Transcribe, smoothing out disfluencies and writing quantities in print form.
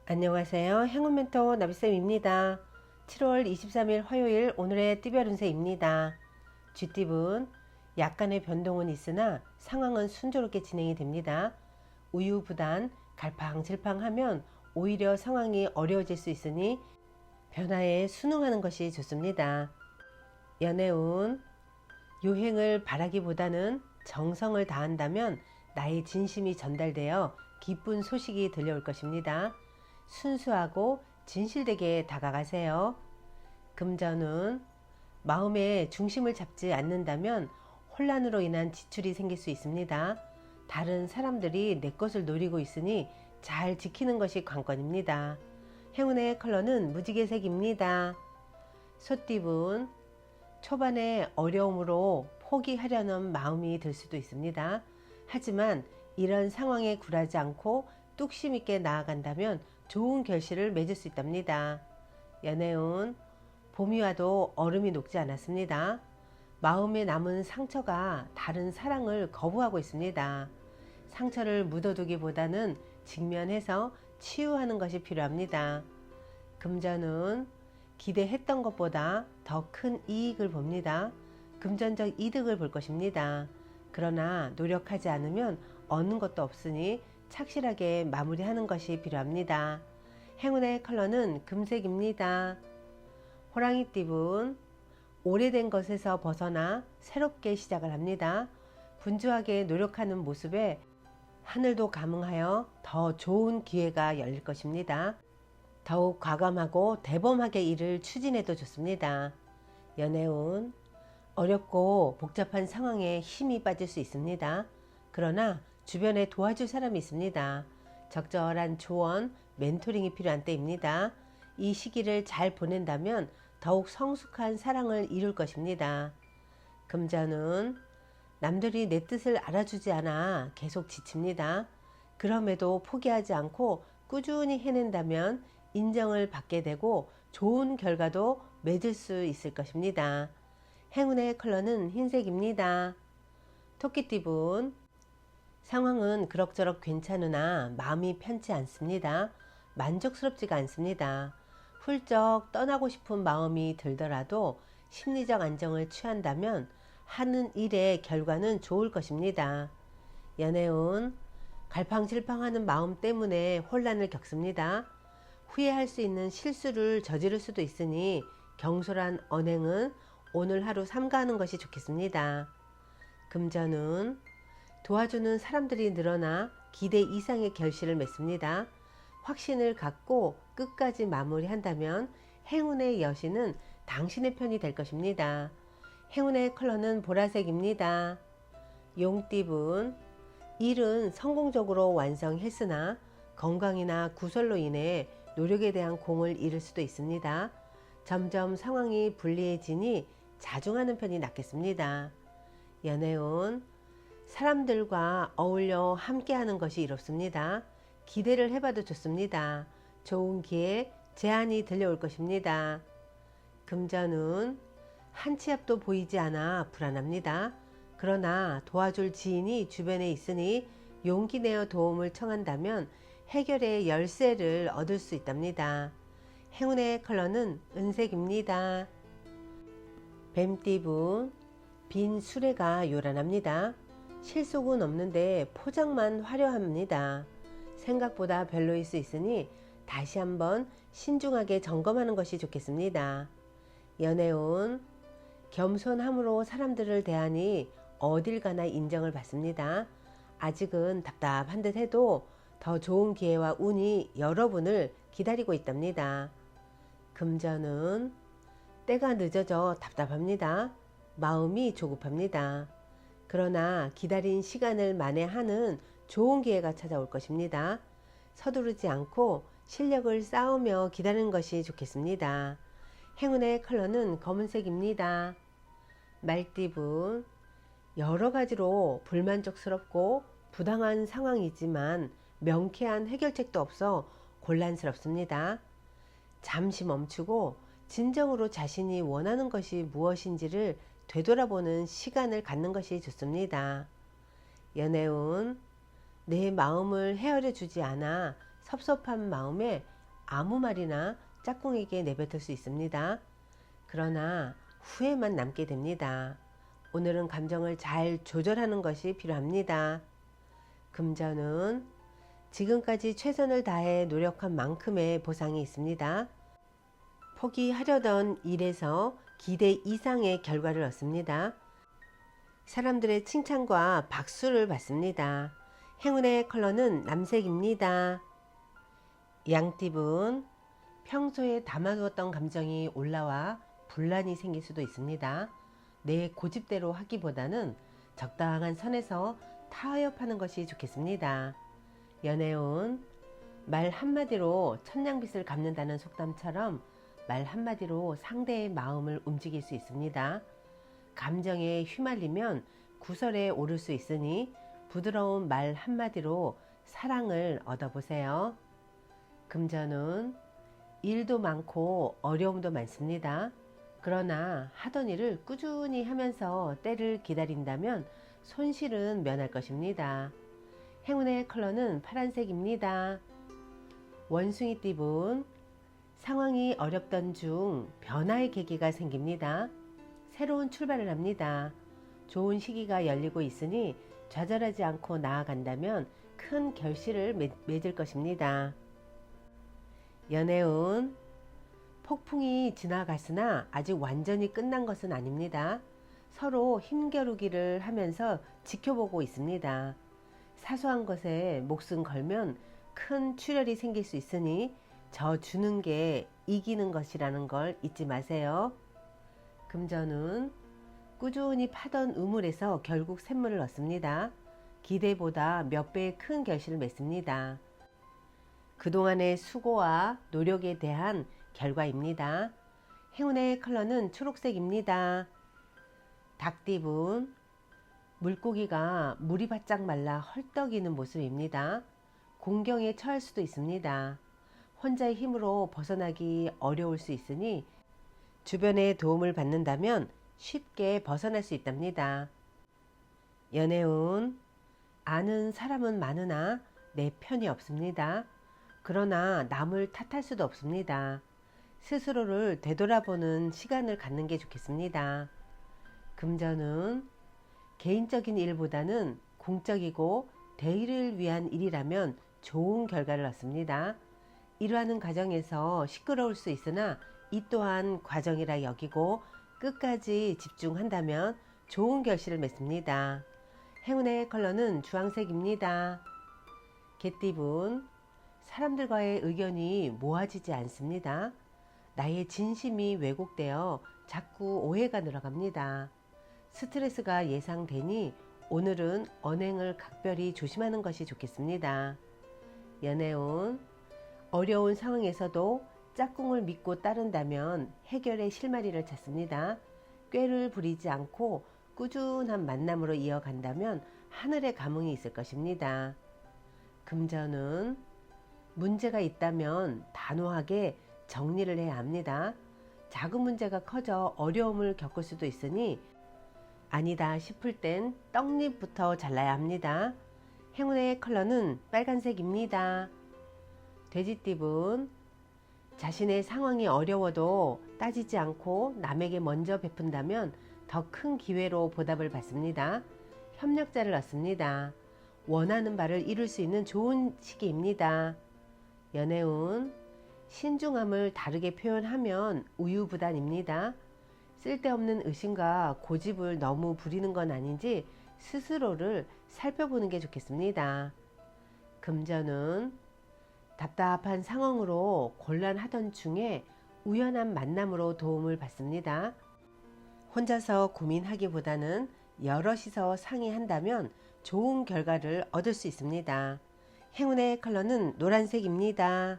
안녕하세요. 행운멘토 나비쌤입니다. 7월 23일 화요일 오늘의 띠별 운세입니다. 쥐띠분 약간의 변동은 있으나 상황은 순조롭게 진행이 됩니다. 우유부단 갈팡질팡하면 오히려 상황이 어려워질 수 있으니 변화에 순응하는 것이 좋습니다. 연애운 요행을 바라기보다는 정성을 다한다면 나의 진심이 전달되어 기쁜 소식이 들려올 것입니다. 순수하고 진실되게 다가가세요. 금전운 마음의 중심을 잡지 않는다면 혼란으로 인한 지출이 생길 수 있습니다. 다른 사람들이 내 것을 노리고 있으니 잘 지키는 것이 관건입니다. 행운의 컬러는 무지개색입니다. 소띠분 초반에 어려움으로 포기하려는 마음이 들 수도 있습니다. 하지만 이런 상황에 굴하지 않고 뚝심 있게 나아간다면 좋은 결실을 맺을 수 있답니다. 연애운 봄이 와도 얼음이 녹지 않았습니다. 마음에 남은 상처가 다른 사랑을 거부하고 있습니다. 상처를 묻어두기보다는 직면해서 치유하는 것이 필요합니다. 금전은 기대했던 것보다 더 큰 이익을 봅니다. 금전적 이득을 볼 것입니다. 그러나 노력하지 않으면 얻는 것도 없으니 착실하게 마무리하는 것이 필요합니다. 행운의 컬러는 금색입니다. 호랑이띠분 오래된 것에서 벗어나 새롭게 시작을 합니다. 분주하게 노력하는 모습에 하늘도 감응하여 더 좋은 기회가 열릴 것입니다. 더욱 과감하고 대범하게 일을 추진해도 좋습니다. 연애운 어렵고 복잡한 상황에 힘이 빠질 수 있습니다. 그러나 주변에 도와줄 사람이 있습니다. 적절한 조언, 멘토링이 필요한 때입니다. 이 시기를 잘 보낸다면 더욱 성숙한 사랑을 이룰 것입니다. 금전은 남들이 내 뜻을 알아주지 않아 계속 지칩니다. 그럼에도 포기하지 않고 꾸준히 해낸다면 인정을 받게 되고 좋은 결과도 맺을 수 있을 것입니다. 행운의 컬러는 흰색입니다. 토끼띠분 상황은 그럭저럭 괜찮으나 마음이 편치 않습니다. 만족스럽지가 않습니다. 훌쩍 떠나고 싶은 마음이 들더라도 심리적 안정을 취한다면 하는 일의 결과는 좋을 것입니다. 연애운 갈팡질팡하는 마음 때문에 혼란을 겪습니다. 후회할 수 있는 실수를 저지를 수도 있으니 경솔한 언행은 오늘 하루 삼가하는 것이 좋겠습니다. 금전운 도와주는 사람들이 늘어나 기대 이상의 결실을 맺습니다. 확신을 갖고 끝까지 마무리한다면 행운의 여신은 당신의 편이 될 것입니다. 행운의 컬러는 보라색입니다. 용띠분 일은 성공적으로 완성했으나 건강이나 구설로 인해 노력에 대한 공을 잃을 수도 있습니다. 점점 상황이 불리해지니 자중하는 편이 낫겠습니다. 연애운 사람들과 어울려 함께하는 것이 이롭습니다. 기대를 해봐도 좋습니다. 좋은 기회, 제안이 들려올 것입니다. 금전운 한 치 앞도 보이지 않아 불안합니다. 그러나 도와줄 지인이 주변에 있으니 용기 내어 도움을 청한다면 해결의 열쇠를 얻을 수 있답니다. 행운의 컬러는 은색입니다. 뱀띠분 빈 수레가 요란합니다. 실속은 없는데 포장만 화려합니다. 생각보다 별로일 수 있으니 다시 한번 신중하게 점검하는 것이 좋겠습니다. 연애운 겸손함으로 사람들을 대하니 어딜 가나 인정을 받습니다. 아직은 답답한 듯 해도 더 좋은 기회와 운이 여러분을 기다리고 있답니다. 금전은 때가 늦어져 답답합니다. 마음이 조급합니다. 그러나 기다린 시간을 만회하는 좋은 기회가 찾아올 것입니다. 서두르지 않고 실력을 쌓으며 기다리는 것이 좋겠습니다. 행운의 컬러는 검은색입니다. 말띠분 여러 가지로 불만족스럽고 부당한 상황이지만 명쾌한 해결책도 없어 곤란스럽습니다. 잠시 멈추고 진정으로 자신이 원하는 것이 무엇인지를 되돌아보는 시간을 갖는 것이 좋습니다. 연애운 내 마음을 헤아려 주지 않아 섭섭한 마음에 아무 말이나 짝꿍에게 내뱉을 수 있습니다. 그러나 후회만 남게 됩니다. 오늘은 감정을 잘 조절하는 것이 필요합니다. 금전은 지금까지 최선을 다해 노력한 만큼의 보상이 있습니다. 포기하려던 일에서 기대 이상의 결과를 얻습니다. 사람들의 칭찬과 박수를 받습니다. 행운의 컬러는 남색입니다. 양띠분, 평소에 담아두었던 감정이 올라와 분란이 생길 수도 있습니다. 내 고집대로 하기보다는 적당한 선에서 타협하는 것이 좋겠습니다. 연애운, 말 한마디로 천냥빚을 갚는다는 속담처럼 말 한마디로 상대의 마음을 움직일 수 있습니다. 감정에 휘말리면 구설에 오를 수 있으니 부드러운 말 한마디로 사랑을 얻어보세요. 금전운, 일도 많고 어려움도 많습니다. 그러나 하던 일을 꾸준히 하면서 때를 기다린다면 손실은 면할 것입니다. 행운의 컬러는 파란색입니다. 원숭이 띠분, 상황이 어렵던 중 변화의 계기가 생깁니다. 새로운 출발을 합니다. 좋은 시기가 열리고 있으니 좌절하지 않고 나아간다면 큰 결실을 맺을 것입니다. 연애운, 폭풍이 지나갔으나 아직 완전히 끝난 것은 아닙니다. 서로 힘겨루기를 하면서 지켜보고 있습니다. 사소한 것에 목숨 걸면 큰 출혈이 생길 수 있으니 저 주는 게 이기는 것이라는 걸 잊지 마세요. 금전운, 꾸준히 파던 우물에서 결국 샘물을 얻습니다. 기대보다 몇 배의 큰 결실을 맺습니다. 그동안의 수고와 노력에 대한 결과입니다. 행운의 컬러는 초록색입니다. 닭띠분, 물고기가 물이 바짝 말라 헐떡이는 모습입니다. 공경에 처할 수도 있습니다. 혼자의 힘으로 벗어나기 어려울 수 있으니 주변의 도움을 받는다면 쉽게 벗어날 수 있답니다. 연애운, 아는 사람은 많으나 내 편이 없습니다. 그러나 남을 탓할 수도 없습니다. 스스로를 되돌아보는 시간을 갖는 게 좋겠습니다. 금전은 개인적인 일보다는 공적이고 대의를 위한 일이라면 좋은 결과를 얻습니다. 일하는 과정에서 시끄러울 수 있으나 이 또한 과정이라 여기고 끝까지 집중한다면 좋은 결실을 맺습니다. 행운의 컬러는 주황색입니다. 개띠분, 사람들과의 의견이 모아지지 않습니다. 나의 진심이 왜곡되어 자꾸 오해가 늘어갑니다. 스트레스가 예상되니 오늘은 언행을 각별히 조심하는 것이 좋겠습니다. 연애운, 어려운 상황에서도 짝꿍을 믿고 따른다면 해결의 실마리를 찾습니다. 꾀를 부리지 않고 꾸준한 만남으로 이어간다면 하늘의 감흥이 있을 것입니다. 금전은 문제가 있다면 단호하게 정리를 해야 합니다. 작은 문제가 커져 어려움을 겪을 수도 있으니 아니다 싶을 땐 떡잎부터 잘라야 합니다. 행운의 컬러는 빨간색입니다. 돼지띠분, 자신의 상황이 어려워도 따지지 않고 남에게 먼저 베푼다면 더 큰 기회로 보답을 받습니다. 협력자를 얻습니다. 원하는 바를 이룰 수 있는 좋은 시기입니다. 연애운, 신중함을 다르게 표현하면 우유부단입니다. 쓸데없는 의심과 고집을 너무 부리는 건 아닌지 스스로를 살펴보는 게 좋겠습니다. 금전은 답답한 상황으로 곤란하던 중에 우연한 만남으로 도움을 받습니다. 혼자서 고민하기보다는 여럿이서 상의한다면 좋은 결과를 얻을 수 있습니다. 행운의 컬러는 노란색입니다.